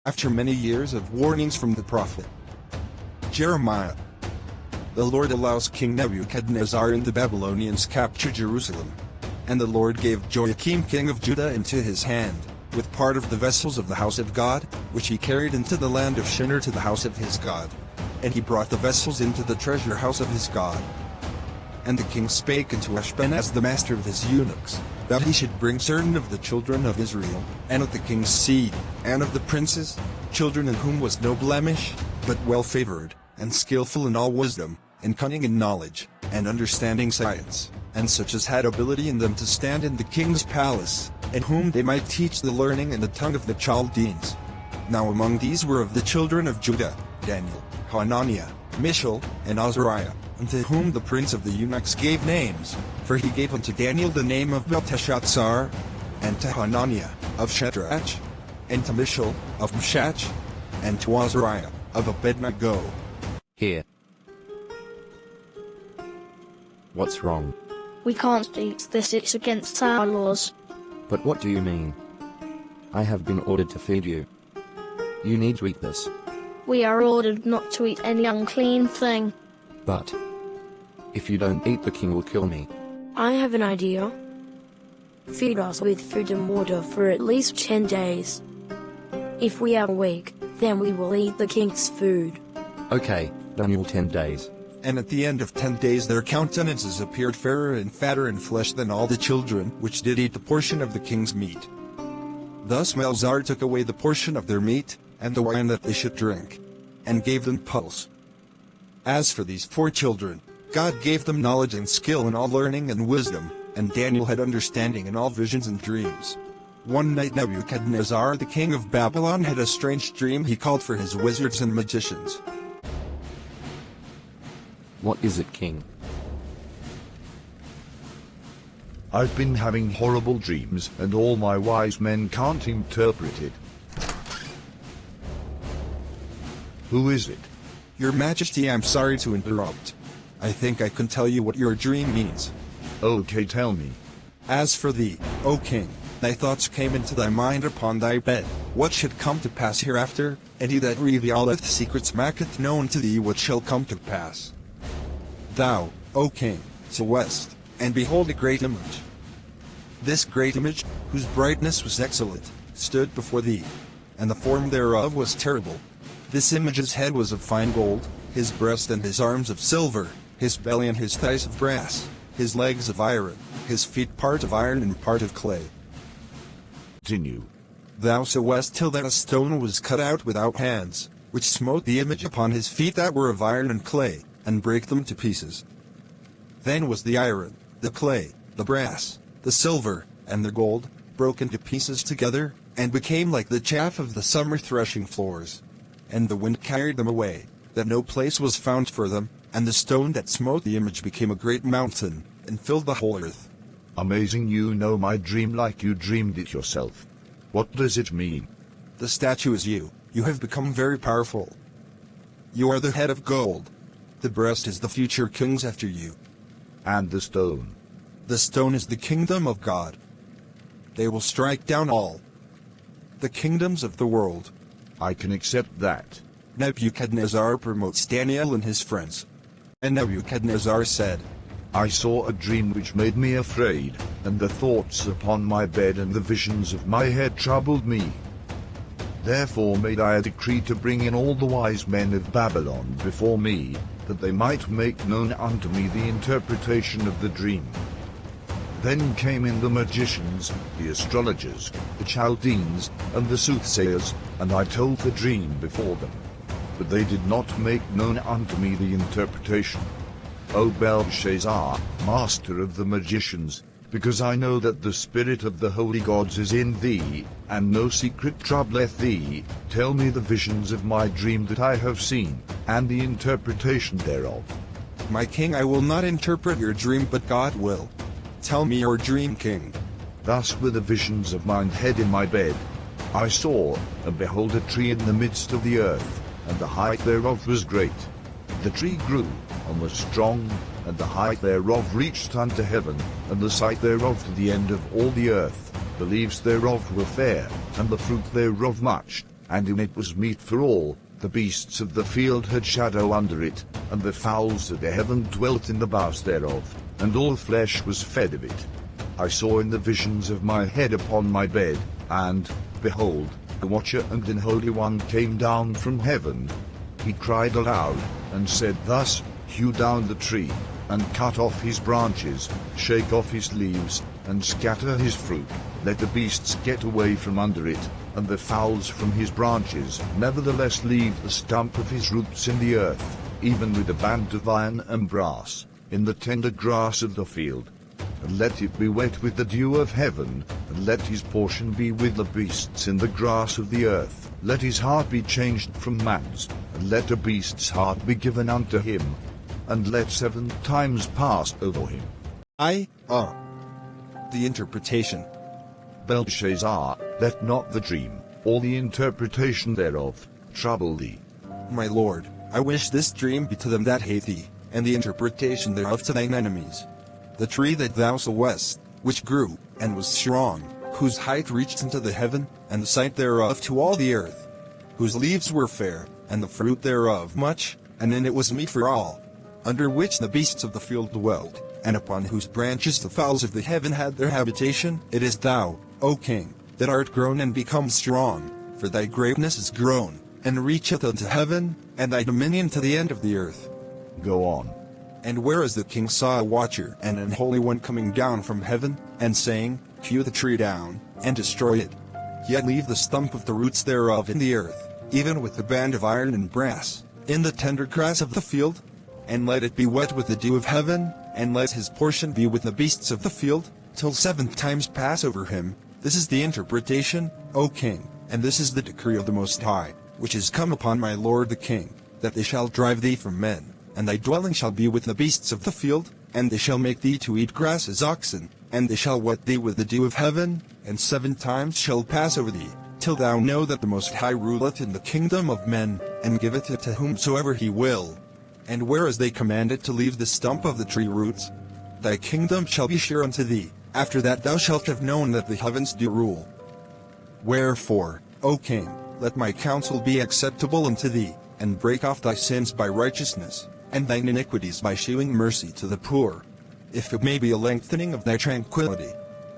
After many years of warnings from the prophet Jeremiah, the Lord allows King Nebuchadnezzar and the Babylonians capture Jerusalem. And the Lord gave Joachim king of Judah into his hand, with part of the vessels of the house of God, which he carried into the land of Shinar to the house of his God. And he brought the vessels into the treasure house of his God. And the king spake unto Ashpenaz the master of his eunuchs, that he should bring certain of the children of Israel, and of the king's seed, and of the princes, children in whom was no blemish, but well-favored, and skillful in all wisdom, and cunning in knowledge, and understanding science, and such as had ability in them to stand in the king's palace, and whom they might teach the learning and the tongue of the Chaldeans. Now among these were of the children of Judah, Daniel, Hananiah, Mishael, and Azariah, unto whom the prince of the eunuchs gave names, for he gave unto Daniel the name of Belteshazzar, and to Hananiah, of Shadrach, and to Mishael, of Meshach, and to Azariah, of Abednego. Here. What's wrong? We can't eat this, it's against our laws. But what do you mean? I have been ordered to feed you. You need to eat this. We are ordered not to eat any unclean thing. But if you don't eat, the king will kill me. I have an idea. Feed us with food and water for at least 10 days. If we are awake, then we will eat the king's food. Okay, Daniel, 10 days. And at the end of 10 days their countenances appeared fairer and fatter in flesh than all the children which did eat the portion of the king's meat. Thus Melzar took away the portion of their meat, and the wine that they should drink, and gave them pulse. As for these 4 children, God gave them knowledge and skill in all learning and wisdom, and Daniel had understanding in all visions and dreams. One night Nebuchadnezzar the king of Babylon had a strange dream. He called for his wizards and magicians. What is it, king? I've been having horrible dreams, and all my wise men can't interpret it. Who is it? Your Majesty, I'm sorry to interrupt. I think I can tell you what your dream means. Okay, tell me. As for thee, O king, thy thoughts came into thy mind upon thy bed, what should come to pass hereafter, and he that revealeth secrets maketh known to thee what shall come to pass. Thou, O king, sawest, and behold a great image. This great image, whose brightness was excellent, stood before thee, and the form thereof was terrible. This image's head was of fine gold, his breast and his arms of silver, his belly and his thighs of brass, his legs of iron, his feet part of iron and part of clay. Continue. Thou sawest till that a stone was cut out without hands, which smote the image upon his feet that were of iron and clay, and brake them to pieces. Then was the iron, the clay, the brass, the silver, and the gold, broken to pieces together, and became like the chaff of the summer threshing floors. And the wind carried them away, that no place was found for them, and the stone that smote the image became a great mountain, and filled the whole earth. Amazing, you know my dream like you dreamed it yourself. What does it mean? The statue is you. You have become very powerful. You are the head of gold. The breast is the future kings after you. And the stone? The stone is the kingdom of God. They will strike down all the kingdoms of the world. I can accept that. Nebuchadnezzar promotes Daniel and his friends. And Nebuchadnezzar said, I saw a dream which made me afraid, and the thoughts upon my bed and the visions of my head troubled me. Therefore made I a decree to bring in all the wise men of Babylon before me, that they might make known unto me the interpretation of the dream. Then came in the magicians, the astrologers, the Chaldeans, and the soothsayers, and I told the dream before them. But they did not make known unto me the interpretation. O Belshazzar, master of the magicians, because I know that the spirit of the holy gods is in thee, and no secret troubleth thee, tell me the visions of my dream that I have seen, and the interpretation thereof. My king, I will not interpret your dream, but God will. Tell me your dream, king. Thus were the visions of mine head in my bed. I saw, and behold, a tree in the midst of the earth, and the height thereof was great. The tree grew, and was strong, and the height thereof reached unto heaven, and the sight thereof to the end of all the earth. The leaves thereof were fair, and the fruit thereof much, and in it was meat for all. The beasts of the field had shadow under it, and the fowls of the heaven dwelt in the boughs thereof, and all flesh was fed of it. I saw in the visions of my head upon my bed, and, behold, the watcher and an holy one came down from heaven. He cried aloud, and said thus, Hew down the tree, and cut off his branches, shake off his leaves, and scatter his fruit. Let the beasts get away from under it, and the fowls from his branches. Nevertheless leave the stump of his roots in the earth, even with a band of iron and brass, in the tender grass of the field. And let it be wet with the dew of heaven, and let his portion be with the beasts in the grass of the earth. Let his heart be changed from man's, and let a beast's heart be given unto him, and let 7 times pass over him. The interpretation. Belshazzar, let not the dream, or the interpretation thereof, trouble thee. My lord, I wish this dream be to them that hate thee, and the interpretation thereof to thine enemies. The tree that thou sawest, which grew, and was strong, whose height reached into the heaven, and the sight thereof to all the earth, whose leaves were fair, and the fruit thereof much, and in it was meat for all, under which the beasts of the field dwelt, and upon whose branches the fowls of the heaven had their habitation. It is thou, O king, that art grown and become strong, for thy greatness is grown, and reacheth unto heaven, and thy dominion to the end of the earth. Go on. And whereas the king saw a watcher and an holy one coming down from heaven, and saying, Hew the tree down, and destroy it, yet leave the stump of the roots thereof in the earth, even with the band of iron and brass, in the tender grass of the field, and let it be wet with the dew of heaven, and let his portion be with the beasts of the field, till 7 times pass over him. This is the interpretation, O king, and this is the decree of the Most High, which is come upon my lord the king, that they shall drive thee from men, and thy dwelling shall be with the beasts of the field, and they shall make thee to eat grass as oxen, and they shall wet thee with the dew of heaven, and 7 times shall pass over thee, till thou know that the Most High ruleth in the kingdom of men, and giveth it to whomsoever he will. And whereas they commanded to leave the stump of the tree roots, thy kingdom shall be sure unto thee. After that thou shalt have known that the heavens do rule. Wherefore, O king, let my counsel be acceptable unto thee, and break off thy sins by righteousness, and thine iniquities by shewing mercy to the poor. If it may be a lengthening of thy tranquility,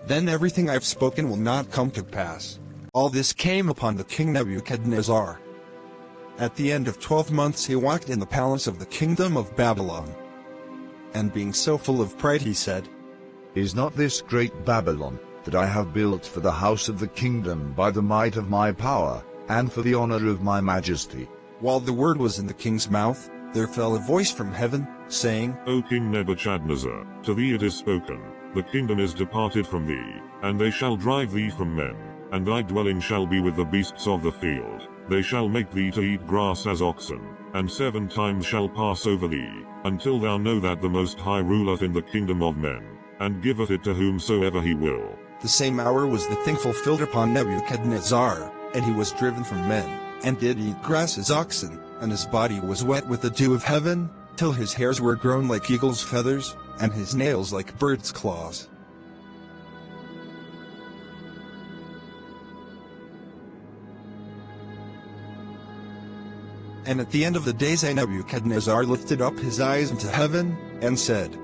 then everything I have spoken will not come to pass. All this came upon the king Nebuchadnezzar. At the end of 12 months he walked in the palace of the kingdom of Babylon. And being so full of pride he said, Is not this great Babylon, that I have built for the house of the kingdom by the might of my power, and for the honor of my majesty? While the word was in the king's mouth, there fell a voice from heaven, saying, O King Nebuchadnezzar, to thee it is spoken, the kingdom is departed from thee, and they shall drive thee from men, and thy dwelling shall be with the beasts of the field. They shall make thee to eat grass as oxen, and 7 times shall pass over thee, until thou know that the Most High ruleth in the kingdom of men, and giveth it to whomsoever he will. The same hour was the thing fulfilled upon Nebuchadnezzar, and he was driven from men, and did eat grass as oxen, and his body was wet with the dew of heaven, till his hairs were grown like eagle's feathers, and his nails like bird's claws. And at the end of the days Nebuchadnezzar lifted up his eyes into heaven, and said,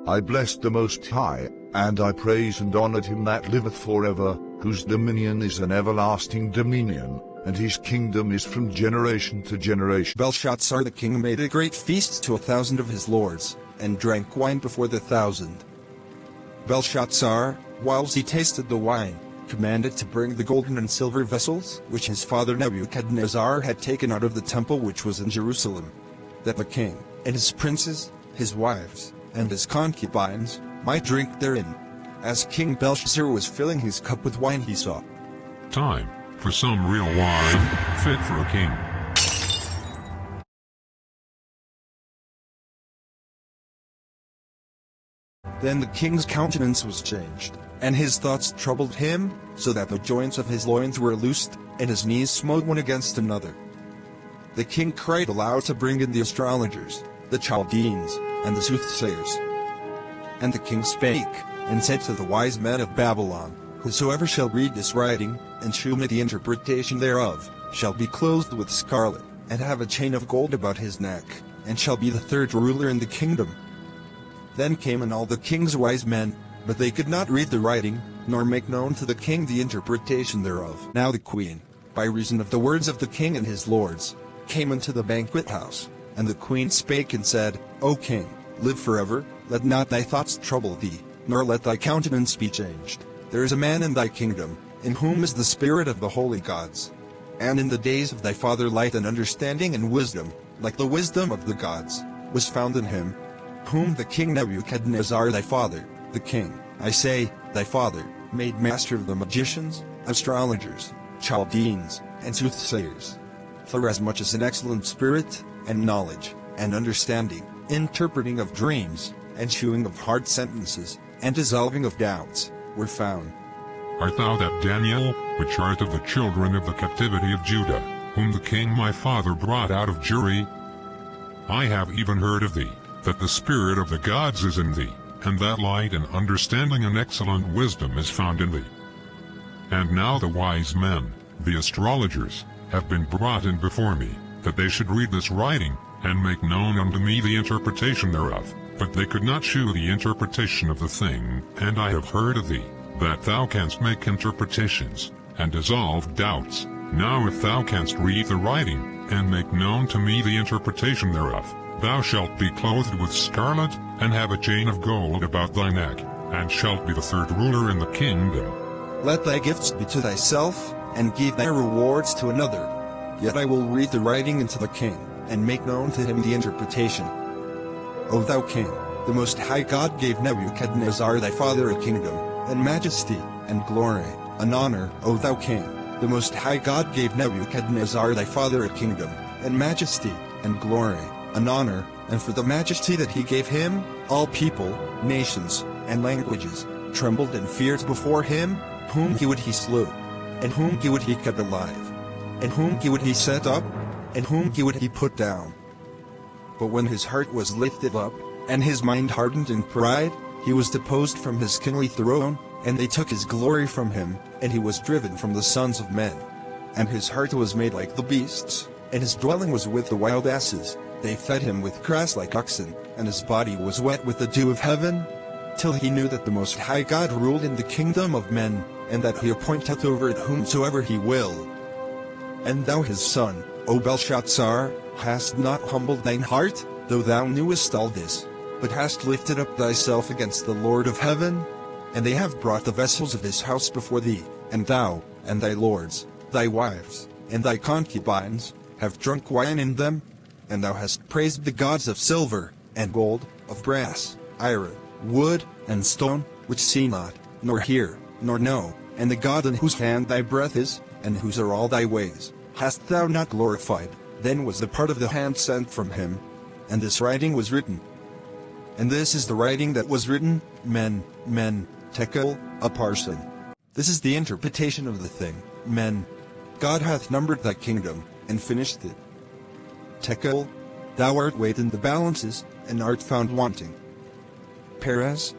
I blessed the Most High, and I praised and honored him that liveth forever, whose dominion is an everlasting dominion, and his kingdom is from generation to generation. Belshazzar the king made a great feast to 1,000 of his lords, and drank wine before the 1,000. Belshazzar, whilst he tasted the wine, commanded to bring the golden and silver vessels which his father Nebuchadnezzar had taken out of the temple which was in Jerusalem, that the king, and his princes, his wives, and his concubines, might drink therein. As King Belshazzar was filling his cup with wine he saw, Time for some real wine, fit for a king. Then the king's countenance was changed, and his thoughts troubled him, so that the joints of his loins were loosed, and his knees smote one against another. The king cried aloud to bring in the astrologers, the Chaldeans, and the soothsayers. And the king spake, and said to the wise men of Babylon, Whosoever shall read this writing, and shew me the interpretation thereof, shall be clothed with scarlet, and have a chain of gold about his neck, and shall be the third ruler in the kingdom. Then came in all the king's wise men, but they could not read the writing, nor make known to the king the interpretation thereof. Now the queen, by reason of the words of the king and his lords, came into the banquet house. And the queen spake and said, O king, live forever, let not thy thoughts trouble thee, nor let thy countenance be changed. There is a man in thy kingdom, in whom is the spirit of the holy gods. And in the days of thy father light and understanding and wisdom, like the wisdom of the gods, was found in him, whom the king Nebuchadnezzar thy father, the king, I say, thy father, made master of the magicians, astrologers, Chaldeans, and soothsayers. Forasmuch as an excellent spirit, and knowledge, and understanding, interpreting of dreams, and chewing of hard sentences, and dissolving of doubts, were found. Art thou that Daniel, which art of the children of the captivity of Judah, whom the king my father brought out of Jewry? I have even heard of thee, that the spirit of the gods is in thee, and that light and understanding and excellent wisdom is found in thee. And now the wise men, the astrologers, have been brought in before me, that they should read this writing, and make known unto me the interpretation thereof. But they could not shew the interpretation of the thing, and I have heard of thee, that thou canst make interpretations, and dissolve doubts. Now if thou canst read the writing, and make known to me the interpretation thereof, thou shalt be clothed with scarlet, and have a chain of gold about thy neck, and shalt be the third ruler in the kingdom. Let thy gifts be to thyself, and give thy rewards to another. Yet I will read the writing unto the king, and make known to him the interpretation. O thou king, the Most High God gave Nebuchadnezzar thy father a kingdom, and majesty, and glory, and honor. O thou king, the Most High God gave Nebuchadnezzar thy father a kingdom, and majesty, and glory, and honor, and for the majesty that he gave him, all people, nations, and languages, trembled and feared before him, whom he would he slew, and whom he would he keep alive, and whom he would he set up, and whom he would he put down. But when his heart was lifted up, and his mind hardened in pride, he was deposed from his kingly throne, and they took his glory from him, and he was driven from the sons of men. And his heart was made like the beasts, and his dwelling was with the wild asses. They fed him with grass like oxen, and his body was wet with the dew of heaven, till he knew that the Most High God ruled in the kingdom of men, and that he appointeth over it whomsoever he will. And thou his son, O Belshazzar, hast not humbled thine heart, though thou knewest all this, but hast lifted up thyself against the Lord of heaven? And they have brought the vessels of his house before thee, and thou, and thy lords, thy wives, and thy concubines, have drunk wine in them, and thou hast praised the gods of silver, and gold, of brass, iron, wood, and stone, which see not, nor hear, nor know, and the God in whose hand thy breath is, and whose are all thy ways, hast thou not glorified. Then was the part of the hand sent from him, and this writing was written. And this is the writing that was written, men, tekel, a parson. This is the interpretation of the thing, men. God hath numbered thy kingdom, and finished it. Tekel, thou art weighed in the balances, and art found wanting. Perez,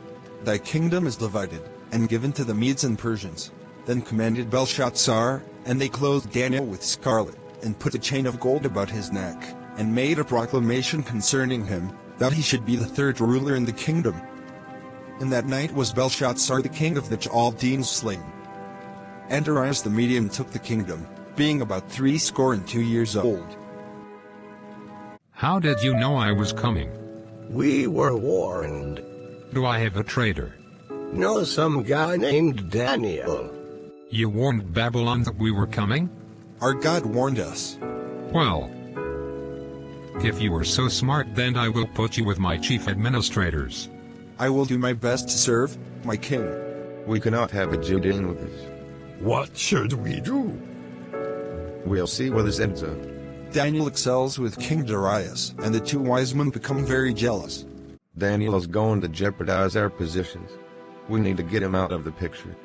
thy kingdom is divided, and given to the Medes and Persians. Then commanded Belshazzar, and they clothed Daniel with scarlet, and put a chain of gold about his neck, and made a proclamation concerning him, that he should be the third ruler in the kingdom. In that night was Belshazzar the king of the Chaldeans slain. And Darius the Median took the kingdom, being about 62 years old. How did you know I was coming? We were warned. Do I have a traitor? No, some guy named Daniel. You warned Babylon that we were coming? Our God warned us. Well, if you are so smart, then I will put you with my chief administrators. I will do my best to serve, my king. We cannot have a Judean with us. What should we do? We'll see where this ends up. Daniel excels with King Darius, and the two wise men become very jealous. Daniel is going to jeopardize our positions. We need to get him out of the picture.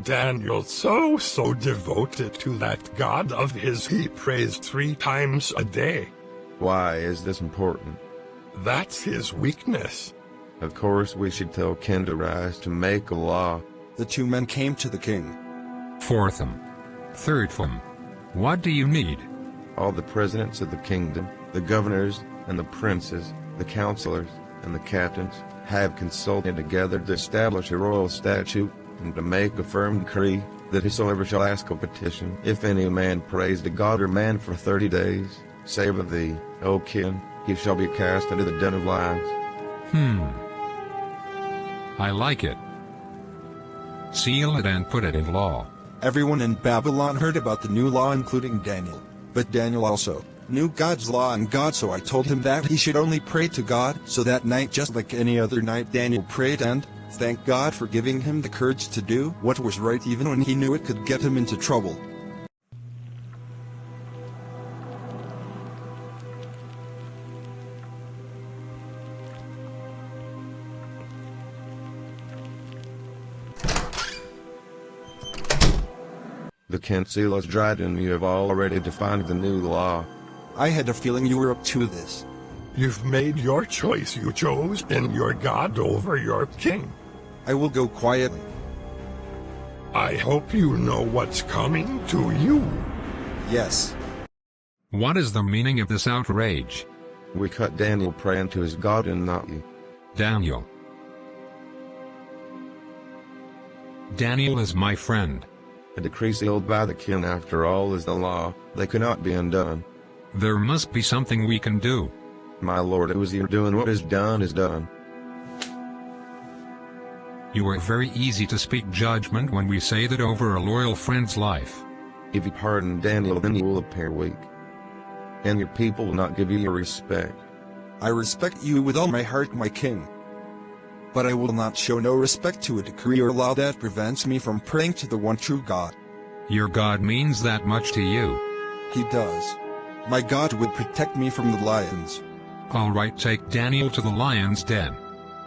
Daniel's so devoted to that God of his he prays 3 times a day. Why is this important? That's his weakness. Of course we should tell King Darius to make a law. The two men came to the king. 4th, 3rd, What do you need? All the presidents of the kingdom, the governors, and the princes, the counselors, and the captains, have consulted together to establish a royal statute, and to make a firm decree, that whosoever shall ask a petition, if any man prays to God or man for 30 days, save of thee, O king, he shall be cast into the den of lions. I like it. Seal it and put it in law. Everyone in Babylon heard about the new law, including Daniel. But Daniel also knew God's law and God, so I told him that he should only pray to God. So that night, just like any other night, Daniel prayed and thanked God for giving him the courage to do what was right, even when he knew it could get him into trouble. The council is dried and you have already defined the new law. I had a feeling you were up to this. You've made your choice. You chose in your God over your king. I will go quietly. I hope you know what's coming to you. Yes. What is the meaning of this outrage? We cut Daniel praying to his God and not you. Daniel. Daniel is my friend. A decree sealed by the king, after all, is the law. They cannot be undone. There must be something we can do. My lord, it was you doing what is done is done. You are very easy to speak judgment when we say that over a loyal friend's life. If you pardon Daniel, then you will appear weak, and your people will not give you your respect. I respect you with all my heart, my king. But I will not show no respect to a decree or law that prevents me from praying to the one true God. Your God means that much to you. He does. My God would protect me from the lions. All right, take Daniel to the lion's den.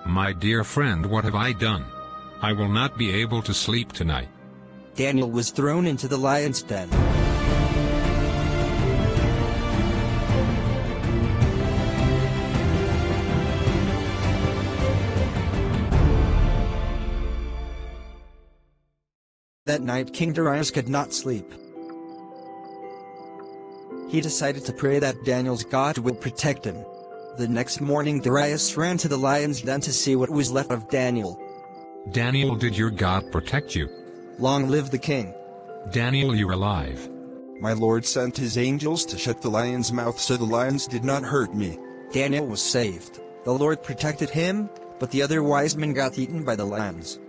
My dear friend, what have I done? I will not be able to sleep tonight. Daniel was thrown into the lion's den. That night, King Darius could not sleep. He decided to pray that Daniel's God would protect him. The next morning, Darius ran to the lion's den to see what was left of Daniel. Daniel, did your God protect you? Long live the king. Daniel, you're alive. My lord sent his angels to shut the lion's mouth so the lions did not hurt me. Daniel was saved. The Lord protected him, but the other wise men got eaten by the lions.